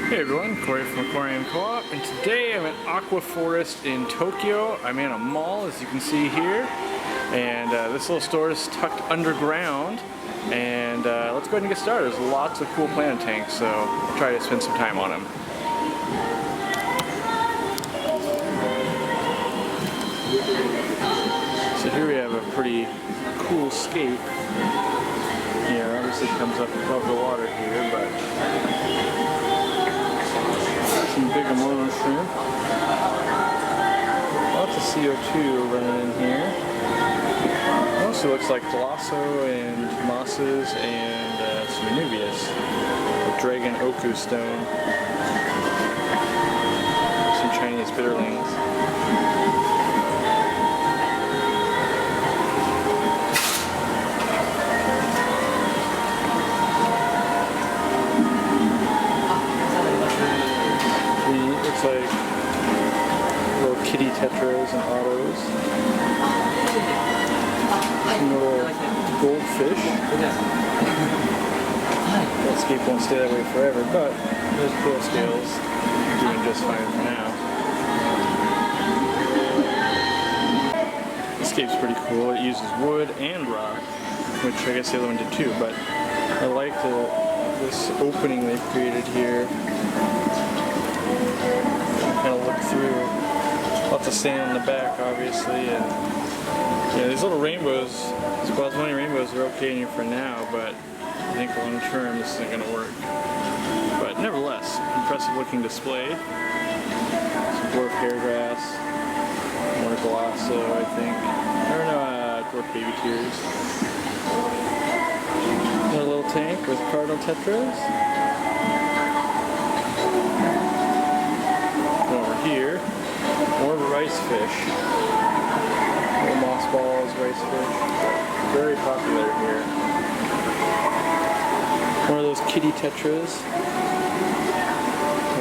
Hey everyone, Corey from Aquarium Co-op, and today I'm at Aqua Forest in Tokyo. I'm in a mall, as you can see here, and this little store is tucked underground. And let's go ahead and get started. There's lots of cool planet tanks, so I'll try to spend some time on them. So here we have a pretty cool scape. Yeah, obviously it comes up above the water here, but some big Arowanas shrimp. Lots of CO2 running in here. Mostly looks like Glosso and mosses and some Anubias. The Dragon Oku stone. Some Chinese bitterlings. Looks like little kitty tetras and autos. Some little goldfish. That scape won't stay that way forever, but those pearl scales are doing just fine for now. This scape's pretty cool. It uses wood and rock, which I guess the other one did too, but I like this opening they've created here. Kind of look through. Lots of sand in the back, obviously, and yeah, these little rainbows, these Plasmonian rainbows are okay in here for now, but I think long term this isn't going to work. But nevertheless, impressive looking display. Some dwarf hairgrass, more Glosso, I think. Or no, dwarf baby tears. Another little tank with cardinal tetras. Here, more rice fish. Little moss balls, rice fish. Very popular here. One of those kitty tetras.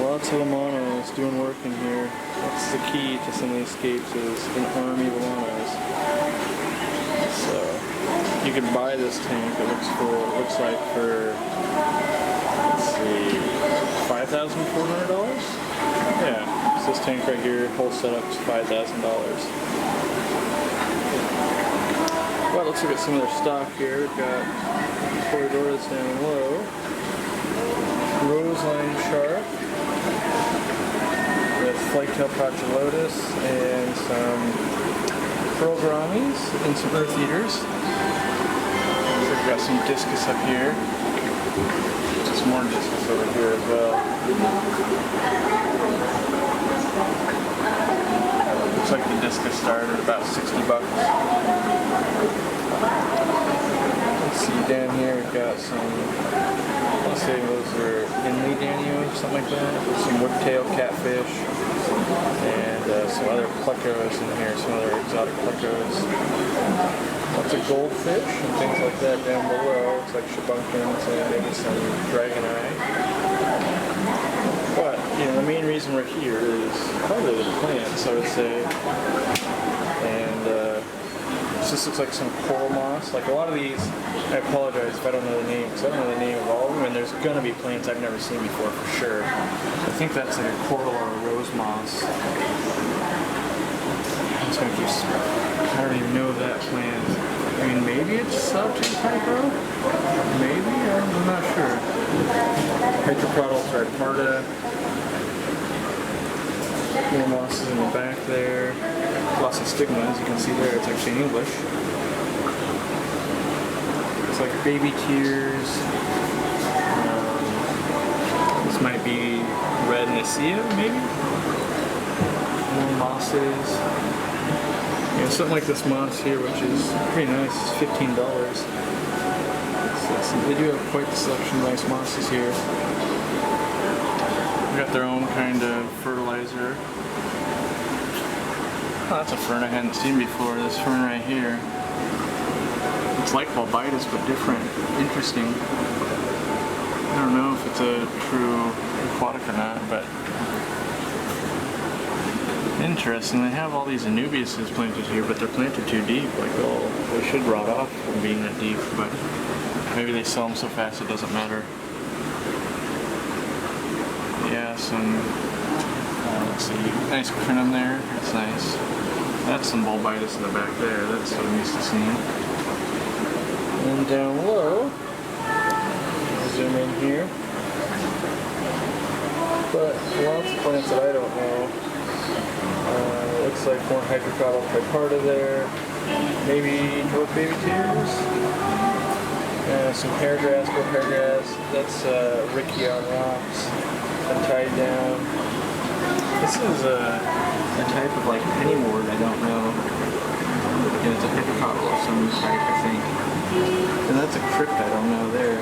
Lots of Arowanas doing work in here. That's the key to some of these scapes, is an army of Arowanas. So you can buy this tank. It looks cool. It looks like for, let's see, $5,400? Yeah. This tank right here, whole setup's $5,000. Well, let's look at some of their stock here. We've got Corridoras down low, Roseline shark, with flagtail Prochilotus, and some pearl gouramis, and some earth eaters. So we've got some discus up here. Just more discus over here as well. Looks like the discus started at about $60. Let's see, down here we've got some, let's say those are Inley Danio, something like that. Some whiptail catfish, and some other plecos in here, some other exotic plecos. Lots of goldfish and things like that down below. Looks like shabunkins and maybe some dragon eye. But, you know, the main reason we're here is probably the plants, I would say. And this just looks like some coral moss. Like a lot of these, I apologize if I don't know the name, because I don't know the name of all of them, and there's going to be plants I've never seen before for sure. I think that's like a coral or a rose moss. I'm just going to keep, I don't even know that plant. I mean, maybe it's Subtypro? Maybe? I'm not sure. Hyperprodal Triparta. More mosses in the back there. Lots of stigma, as you can see there. It's actually in English. It's like baby tears. This might be red Nicaea, maybe? More mosses. Yeah, something like this moss here, which is pretty nice. It's $15. So they do have quite the selection of nice mosses here. They've got their own kind of fertilizer. Oh, that's a fern I hadn't seen before, this fern right here. It's like Bulbitis, but different. Interesting. I don't know if it's a true aquatic or not, but interesting. They have all these Anubiases planted here, but they're planted too deep. Like, they should rot off from being that deep, but maybe they sell them so fast it doesn't matter. Yeah, got some, let's see, nice crinum there. That's nice. That's some bulbitis in the back there. That's what I'm used to seeing. And down low, zoom in here. But lots of plants that I don't know. Looks like more hydrocotyle piparta there. Maybe dwarf baby tears. Some hair grass, that's Ricky on rocks, and tied down. This is a type of like pennywort, I don't know. And it's a hydrocotyle of some type, I think. And that's a crypt, I don't know there.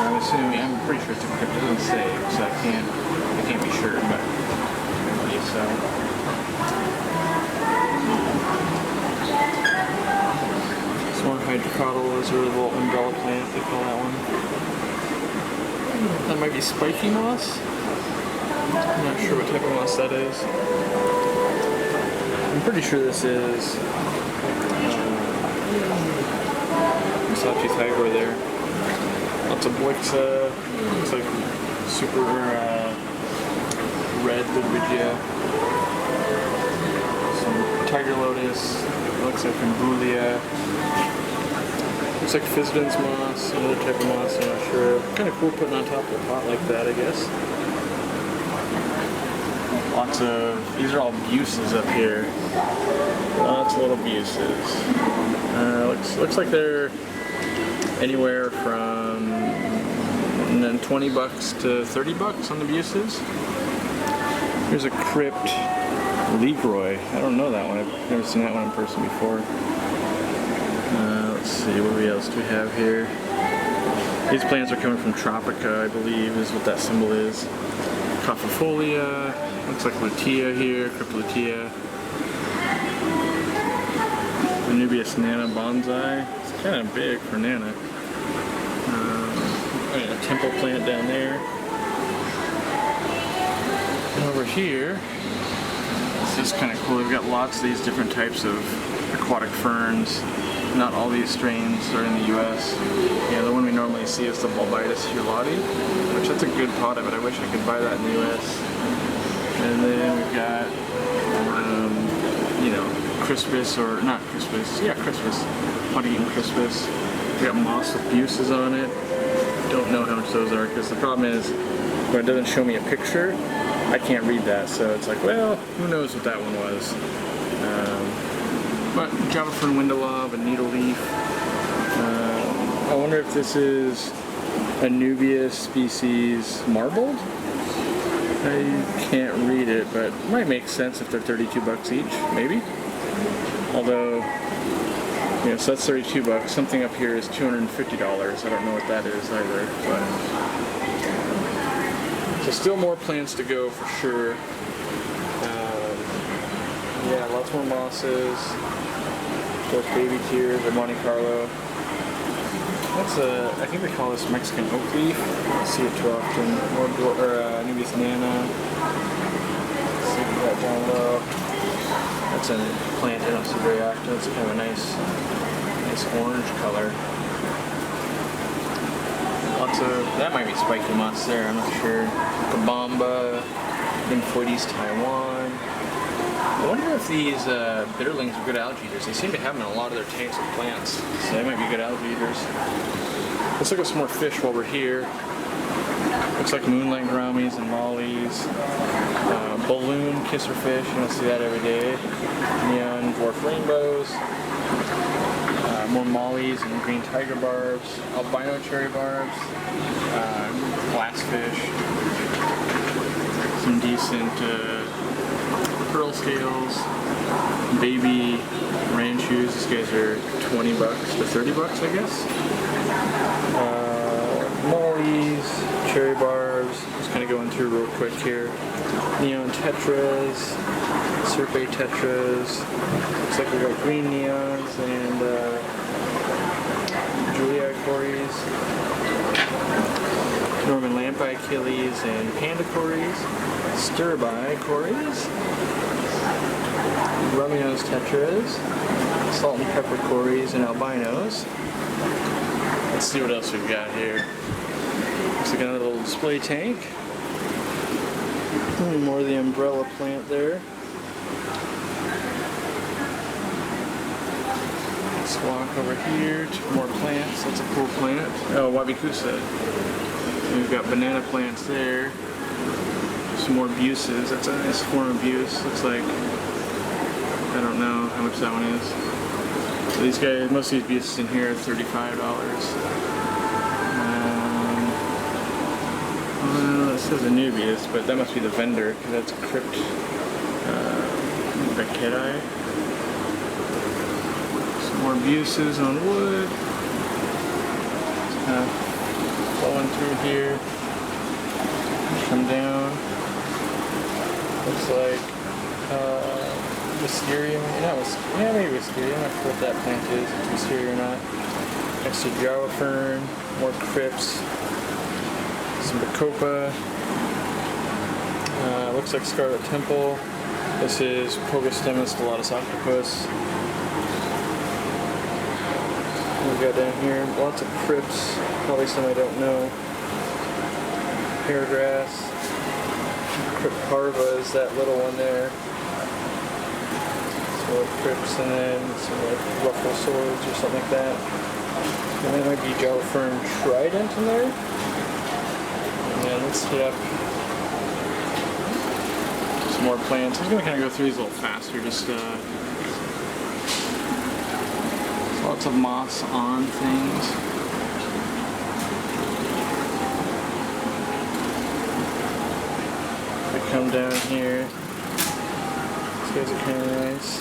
I'm assuming, I'm pretty sure it's a crypt, it doesn't say, so I can't be sure, but I believe so. More hydrocotyle is a little umbrella plant, they call that one. That might be spiky moss. I'm not sure what type of moss that is. I'm pretty sure this is Sawtooth Tigor there. Lots of Blixa. Looks like super red Ludwigia. Some tiger lotus. Looks like Umbulia. Looks like Fisden's moss, another type of moss, I'm not sure. Kind of cool putting on top of a pot like that, I guess. Lots of, these are all buces up here. Lots of little buces. Looks like they're anywhere from $20 to $30 on the buces. Here's a crypt Legroy. I don't know that one. I've never seen that one in person before. Let's see, what else do we have here? These plants are coming from Tropica, I believe, is what that symbol is. Cophifolia, looks like Lutea here, Crypt Lutea. Anubias Nana Bonsai, it's kind of big for Nana. A temple plant down there. And over here, this is kind of cool, they've got lots of these different types of aquatic ferns. Not all these strains are in the US. Yeah, the one we normally see is the Bulbitis hulati, which that's a good pot of it. I wish I could buy that in the US. And then we've got, you know, Crispus, or not Crispus, yeah, Crispus, Pot-eaten Crispus. We got moss with buces on it. Don't know how much those are, because the problem is, when it doesn't show me a picture, I can't read that. So it's like, well, who knows what that one was. But Java Fern Windelov and Needle Leaf. I wonder if this is Anubias species marbled? I can't read it, but it might make sense if they're $32 each, maybe. Although, you know, so that's $32. Something up here is $250. I don't know what that is either. But so still more plants to go for sure. Yeah, lots more mosses. Those baby tears or Monte Carlo. That's I think they call this Mexican oak leaf. I don't see it too often. More Anubias Nana. Let's see that down low. That's a plant I don't see very often. It's kind of a nice orange color. Lots of, that might be spiky moss there, I'm not sure. Kabamba, Nymphoides Taiwan. I wonder if these bitterlings are good algae eaters. They seem to have them in a lot of their tanks of plants, so they might be good algae eaters. Let's look at some more fish while we're here. Looks like moonlight gouramis and mollies. Balloon kisserfish, you don't see that every day. Neon dwarf rainbows. More mollies and green tiger barbs. Albino cherry barbs. Glassfish. Some decent pearl scales, baby ranchus. These guys are $20 to $30, I guess. Mollies, cherry barbs. Just kind of going through real quick here. Neon Tetras, Serpe Tetras. Looks like we've got green neons and Julia Cories. Norman Lampi Achilles and Panda Cories. Stirby Cories. Rummy-nosed Tetras, Salt and Pepper Cories, and Albinos. Let's see what else we've got here. Looks like another little display tank. More of the umbrella plant there. Let's walk over here to more plants. That's a cool plant. Oh, Wabikusa. We've got banana plants there. Some more buses. That's a nice form of buse. Looks like, I don't know how much that one is. So these guys, most of these buses in here are $35. Well, this says Anubias, but that must be the vendor because that's Crypt Becketi. Some more buses on wood. Just kind of flowing through here. Come down. Looks like Wisteria. Yeah, maybe Wisteria. I'm not sure what that plant is, if it's Wisteria or not. Next to Java Fern, more Crypts, some Bacopa. Looks like Scarlet Temple. This is Pogostemus stellatus octopus. We've got down here lots of Crypts, probably some I don't know. Peargrass. Crypt parva is that little one there. Some more Crypts, and then some like ruffle swords or something like that. And then might be Java Fern trident in there. And then let's hit up some more plants. I'm going to kind of go through these a little faster, just lots of moss on things. We come down here. These guys are kind of nice.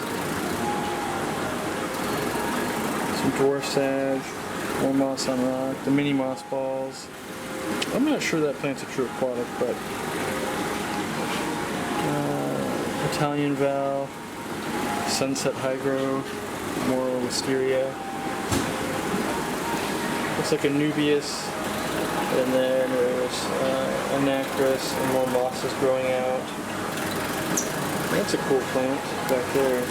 Some dwarf sage, more moss on rock, the mini moss balls. I'm not sure that plant's a true aquatic, but Italian Val, Sunset Hygro, more Wisteria. Looks like Anubias, and then there's Anacris and more mosses growing out. That's a cool plant back there.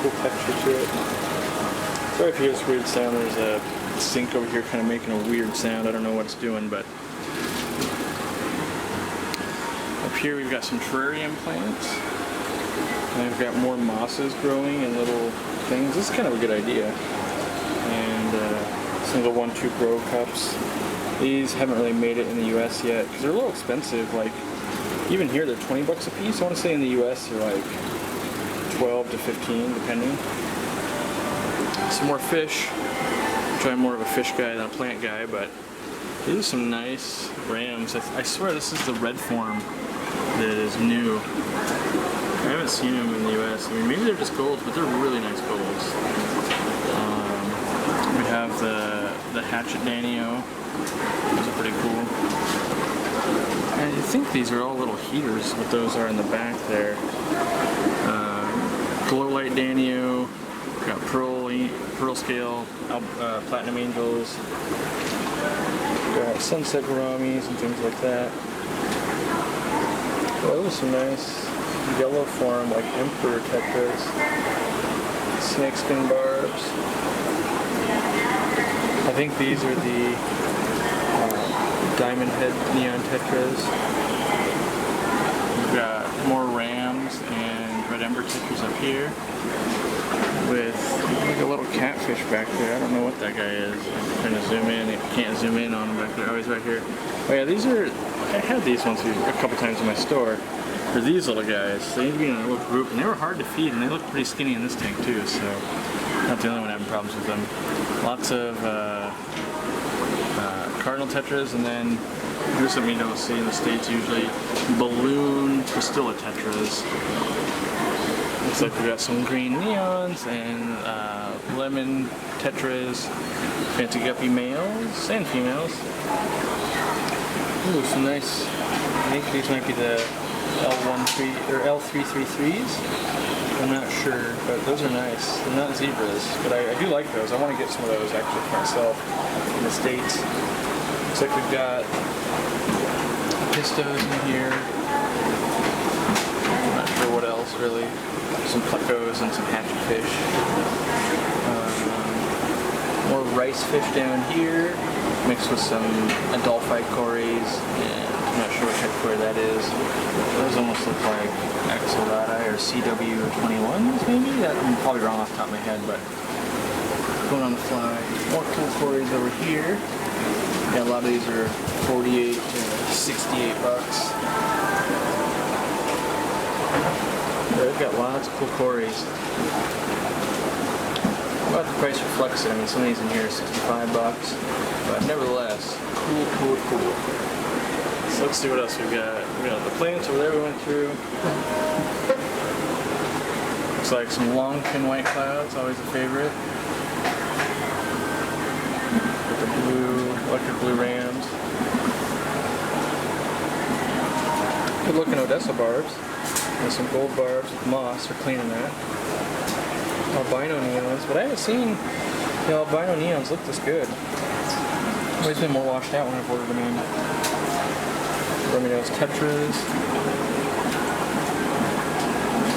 Cool texture to it. Sorry if you hear this weird sound. There's a sink over here kind of making a weird sound. I don't know what it's doing, but up here we've got some terrarium plants. And we've got more mosses growing and little things. This is kind of a good idea. And single 1-2 grow cups. These haven't really made it in the US yet because they're a little expensive. Like even here they're 20 bucks a piece. I want to say in the US they're like 12 to 15 depending. Some more fish. I'm more of a fish guy than a plant guy, but these are some nice rams. I swear this is the red form that is new. I haven't seen them in the US. I mean, maybe they're just golds, but they're really nice golds. We have the hatchet Danio. Those are pretty cool. And I think these are all little heaters, what those are in the back there. Glow light Danio. Got pearl scale, platinum angels. Got sunset gouramis and things like that. Well, those are some nice yellow form, like emperor tetras. Snakeskin barbs. I think these are the diamond head neon tetras. We've got more rams and red ember tetras up here. With like a little catfish back there. I don't know what that guy is. I'm trying to zoom in. I can't zoom in on him back there. Oh, he's right here. Oh yeah, these are, I had these ones a couple times in my store. For these little guys. They need to be in a little group, and they were hard to feed, and they look pretty skinny in this tank too, so not the only one having problems with them. Lots of cardinal tetras, and then here's something you don't see in the States usually, balloon pastilla tetras. Looks like we got some green neons and lemon tetras, fancy guppy males and females. Ooh, some nice. I think these might be the L333s. I'm not sure, but those are nice. They're not zebras, but I do like those. I want to get some of those actually for myself in the States. Looks like we've got pistos in here. I'm not sure what else really. Some plecos and some hatchet fish. More rice fish down here, mixed with some adelphite cories, and I'm not sure what type of cory that is. Those almost look like Axolotl or CW21s maybe? I'm probably wrong off the top of my head, but going on the fly. More cool quarries over here. Yeah, a lot of these are 48 to 68 bucks. They've got lots of cool quarries. But the price reflects it. I mean, some of these in here are 65 bucks, but nevertheless, cool. So let's see what else we've got. We got the plants over there we went through. Looks like some longfin white clouds, always a favorite. With the blue, electric blue rams. Good looking Odessa barbs. And some gold barbs with moss. They're cleaning that. Albino neons, but I haven't seen the albino neons look this good. Always been more washed out when I've ordered them in. Neon Tetras.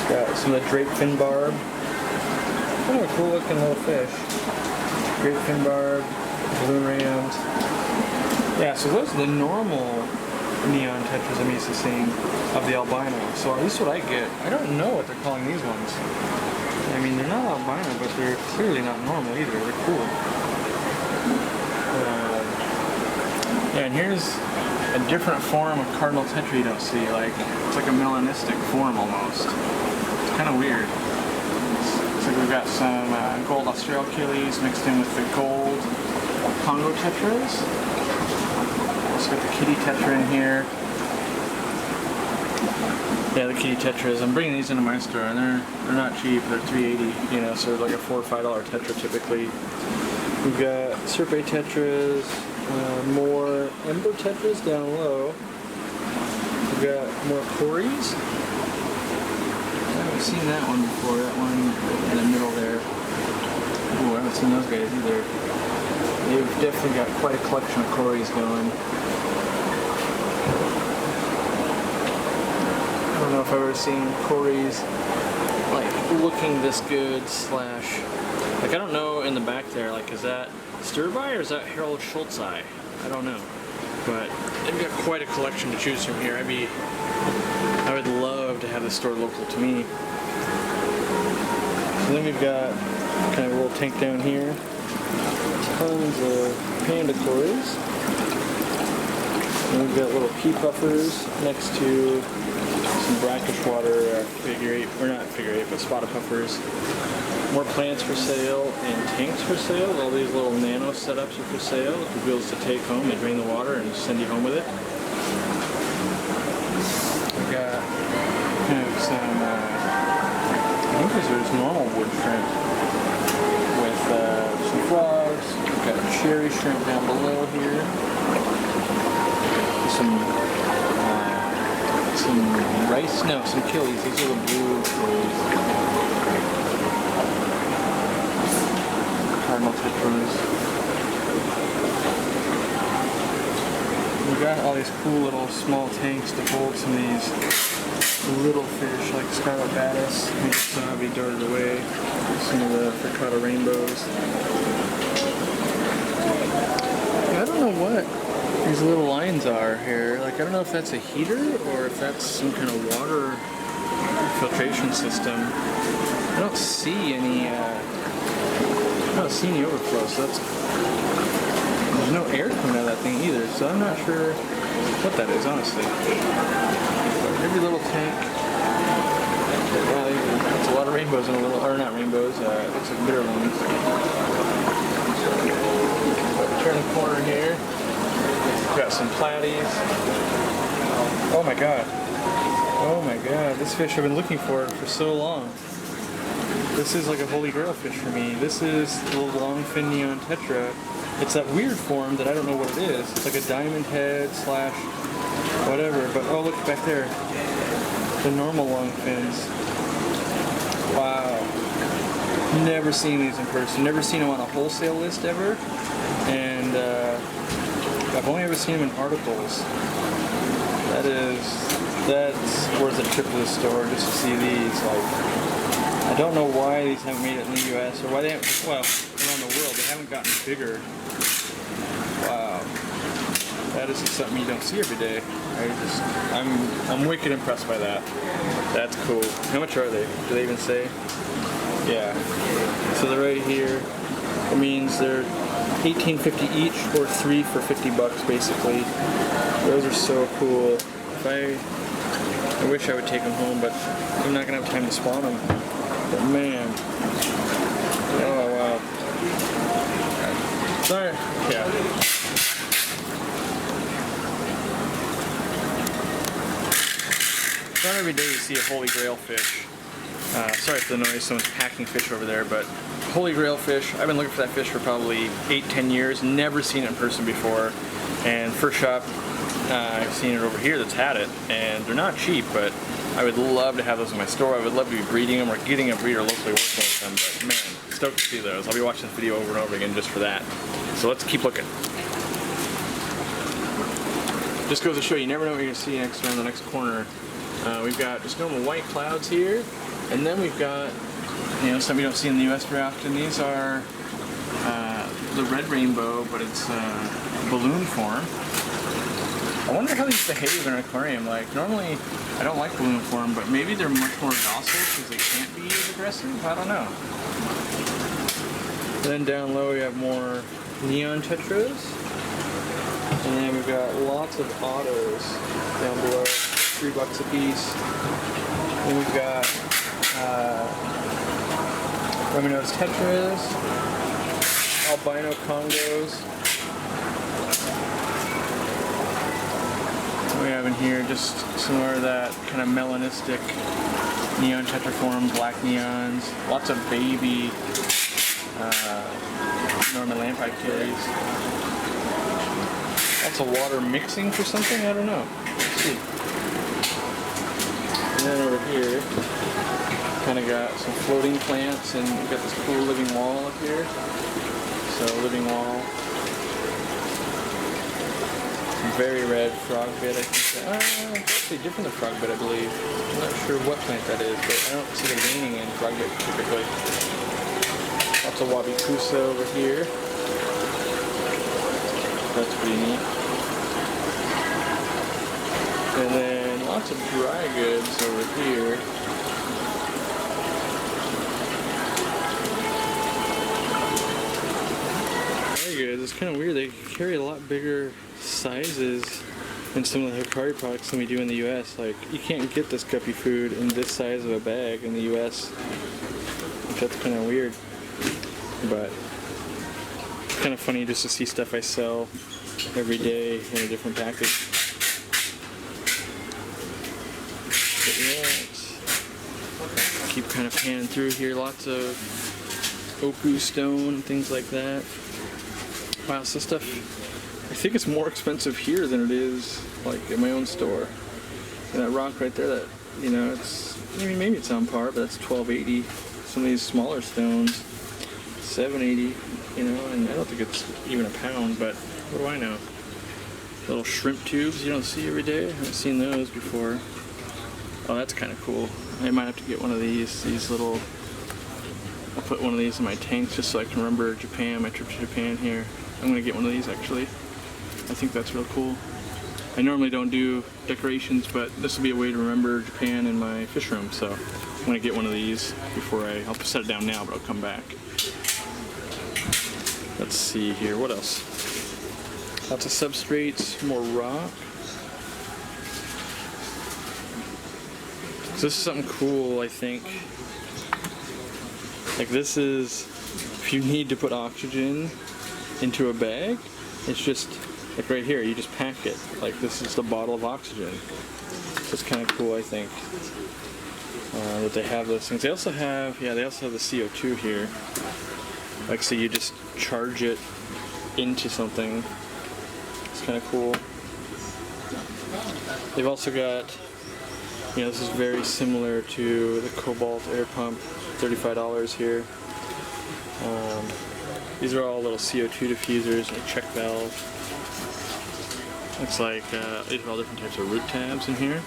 Got some of the draped fin barb. Kind of a cool looking little fish. Draped fin barb, blue rams. Yeah, so those are the normal neon tetras I'm used to seeing of the albino. So at least what I get, I don't know what they're calling these ones. I mean, they're not albino, but they're clearly not normal either. They're cool. Yeah, and here's a different form of cardinal tetra you don't see. Like, it's like a melanistic form almost. It's kind of weird. Looks like we've got some gold australachilles mixed in with the gold Congo tetras. Also got the kitty tetra in here. Yeah, the kitty tetras. I'm bringing these into my store, and they're not cheap. They're $3.80, you know, so they're like a $4 or $5 tetra typically. We've got serpe tetras, more ember tetras down low. We've got more cories. I haven't seen that one before. That one in the middle there. Ooh, I haven't seen those guys either. They've definitely got quite a collection of cories going. I don't know if I've ever seen cories like looking this good slash, like I don't know in the back there, like is that Sturby or is that Harold Schultzi? I don't know, but they've got quite a collection to choose from here. I would love to have this store local to me. So then we've got kind of a little tank down here, tons of panda cories. And we've got little pea puffers next to some brackish water figure eight, or not figure eight, but spotted puffers. More plants for sale and tanks for sale. All these little nano setups are for sale. If you're able to take home, they drain the water and send you home with it. We've got kind of some, I think these are just normal wood shrimp with some frogs. We've got cherry shrimp down below here. Some rice, no, some killies. These are the blue killies. Cardinal tetras. We've got all these cool little small tanks to hold some of these little fish like scarlet batis. Maybe some will be darted away. Some of the frittata rainbows. I don't know what these little lines are here. Like, I don't know if that's a heater or if that's some kind of water filtration system. I don't see any overflow, so there's no air coming out of that thing either, so I'm not sure what that is, honestly. But every little tank, wow, there's a lot of rainbows in a little, or not rainbows, it looks like bitterlings. Turn the corner here. We've got some platies. Oh my god. Oh my god. This fish I've been looking for so long. This is like a holy grail fish for me. This is the Longfin Neon Tetra. It's that weird form that I don't know what it is. It's like a diamond head slash whatever. But oh, look back there. The normal longfins. Wow. Never seen these in person. Never seen them on a wholesale list ever. And I've only ever seen them in articles. That's worth a trip to the store just to see these. Like, I don't know why these haven't made it in the US or why they haven't, well, around the world, they haven't gotten bigger. Wow. That is just something you don't see every day. I'm wicked impressed by that. That's cool. How much are they? Do they even say? Yeah. So they're right here. It means they're $18.50 each, or 3 for $50 basically. Those are so cool. I wish I would take them home, but I'm not gonna have time to spawn them. But man, oh wow. Sorry. Yeah. It's not every day you see a holy grail fish. Sorry for the noise, someone's packing fish over there, but holy grail fish, I've been looking for that fish for probably 8-10 years, never seen it in person before, and first shop I've seen it over here that's had it, and they're not cheap, but I would love to have those in my store. I would love to be breeding them or getting a breeder locally working with them, but man, stoked to see those. I'll be watching this video over and over again just for that. So let's keep looking. Just goes to show you never know what you're going to see next around the next corner. We've got just normal white clouds here, and then we've got, you know, something you don't see in the US very often. These are the red rainbow, but it's balloon form. I wonder how these behave in an aquarium. Like, normally I don't like balloon form, but maybe they're much more docile because they can't be as aggressive. I don't know. Then down low we have more neon tetras, and then we've got lots of autos down below, $3 a piece. Then we've got Arowanas tetras, albino congos. We have in here just some more of that kind of melanistic neon tetraform, black neons, lots of baby Norman lamprey kitties. Lots of water mixing for something, I don't know. Let's see. And then over here, kind of got some floating plants, and we've got this cool living wall up here. So living wall. Very red frog bed, I think. It's actually different than frog bed, I believe. I'm not sure what plant that is, but I don't see them gaining in frog bed typically. Lots of wabi kusa over here. That's pretty neat. And then lots of dry goods over here. Dry goods, it's kind of weird. They carry a lot bigger sizes in some of the Aquarium products than we do in the US. Like, you can't get this guppy food in this size of a bag in the US. That's kind of weird, but it's kind of funny just to see stuff I sell every day in a different package. But yeah, keep kind of panning through here. Lots of oku stone, things like that. Wow, so stuff, I think it's more expensive here than it is like in my own store. And that rock right there, that, you know, it's, I mean, maybe it's on par, but that's $12.80. Some of these smaller stones, $7.80, you know, and I don't think it's even a pound, but what do I know? Little shrimp tubes you don't see every day. I haven't seen those before. Oh, that's kind of cool. I might have to get one of these little, I'll put one of these in my tanks just so I can remember Japan, my trip to Japan here. I'm gonna get one of these actually. I think that's real cool. I normally don't do decorations, but this will be a way to remember Japan in my fish room, so I'm gonna get one of these before I'll set it down now, but I'll come back. Let's see here, what else? Lots of substrates, more rock. So this is something cool, I think. Like, this is, if you need to put oxygen into a bag, it's just like right here, you just pack it. Like, this is the bottle of oxygen. So it's kind of cool, I think, that they have those things. They also have, they also have the CO2 here. Like, so you just charge it into something. It's kind of cool. They've also got, you know, this is very similar to the Cobalt air pump, $35 here. These are all little CO2 diffusers and a check valve. Looks like these are all different types of root tabs in here.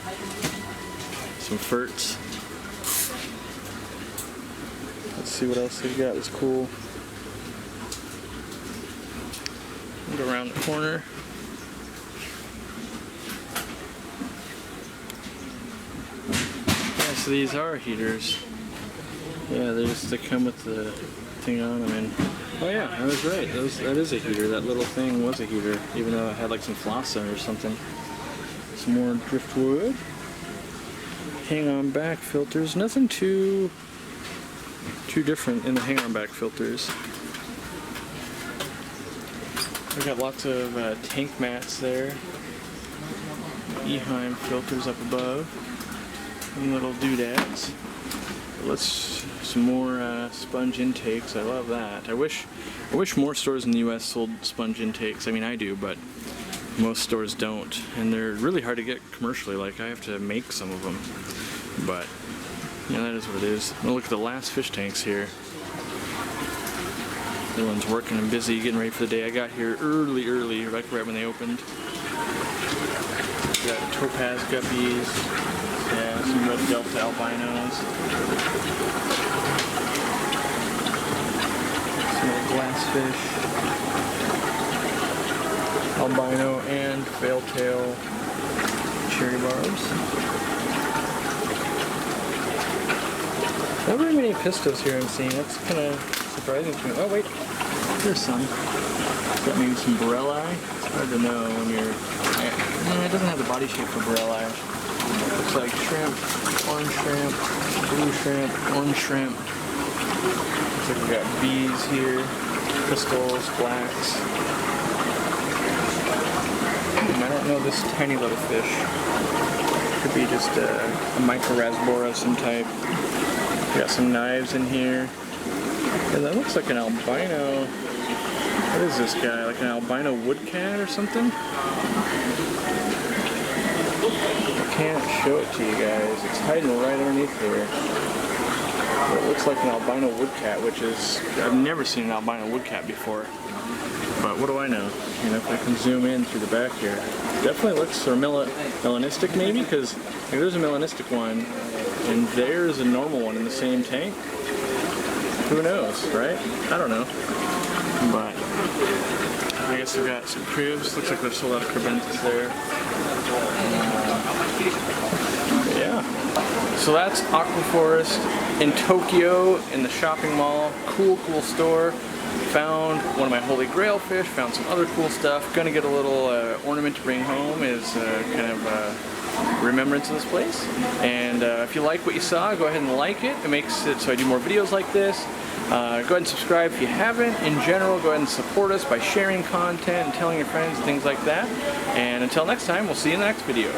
Some ferts. Let's see what else they've got. It's cool. Go around the corner. so these are heaters. Yeah, they come with the thing on them. And oh yeah, I was right. That is a heater. That little thing was a heater, even though it had like some floss in it or something. Some more driftwood. Hang-on back filters. Nothing too different in the hang-on back filters. We got lots of tank mats there. Eheim filters up above. And little doodads. Some more sponge intakes. I love that. I wish more stores in the U.S. sold sponge intakes. I mean, I do, but most stores don't, and they're really hard to get commercially. Like, I have to make some of them, but yeah, that is what it is. Now look at the last fish tanks here. Everyone's working and busy, getting ready for the day. I got here early, like right when they opened. Got topaz guppies, yeah, some red delta albinos, some little glass fish. Albino and fail-tail cherry barbs. Not very many pistos here I'm seeing. That's kind of surprising to me. Oh wait, there's some. Got maybe some borelli. It's hard to know when you're... it doesn't have the body shape for borelli. Looks like shrimp, orange shrimp, blue shrimp, orange shrimp. Looks like we got bees here, crystals, blacks. I don't know this tiny little fish. Could be just a microrasbora of some type. We got some knives in here. And that looks like an albino. What is this guy? Like an albino woodcat or something? I can't show it to you guys. It's hiding right underneath here. But it looks like an albino woodcat, which is... I've never seen an albino woodcat before. But what do I know? You know, if I can zoom in through the back here. Definitely looks sort of melanistic maybe, because there's a melanistic one, and there's a normal one in the same tank. Who knows, right? I don't know. But I guess we've got some cribs. Looks like there's still a lot of crebentas there. Yeah. So that's Aqua Forest in Tokyo in the shopping mall. Cool store. Found one of my holy grail fish, found some other cool stuff. Gonna get a little ornament to bring home as kind of remembrance of this place. And if you like what you saw, go ahead and like it. It makes it so I do more videos like this. Go ahead and subscribe if you haven't. In general, go ahead and support us by sharing content and telling your friends and things like that. And until next time, we'll see you in the next video.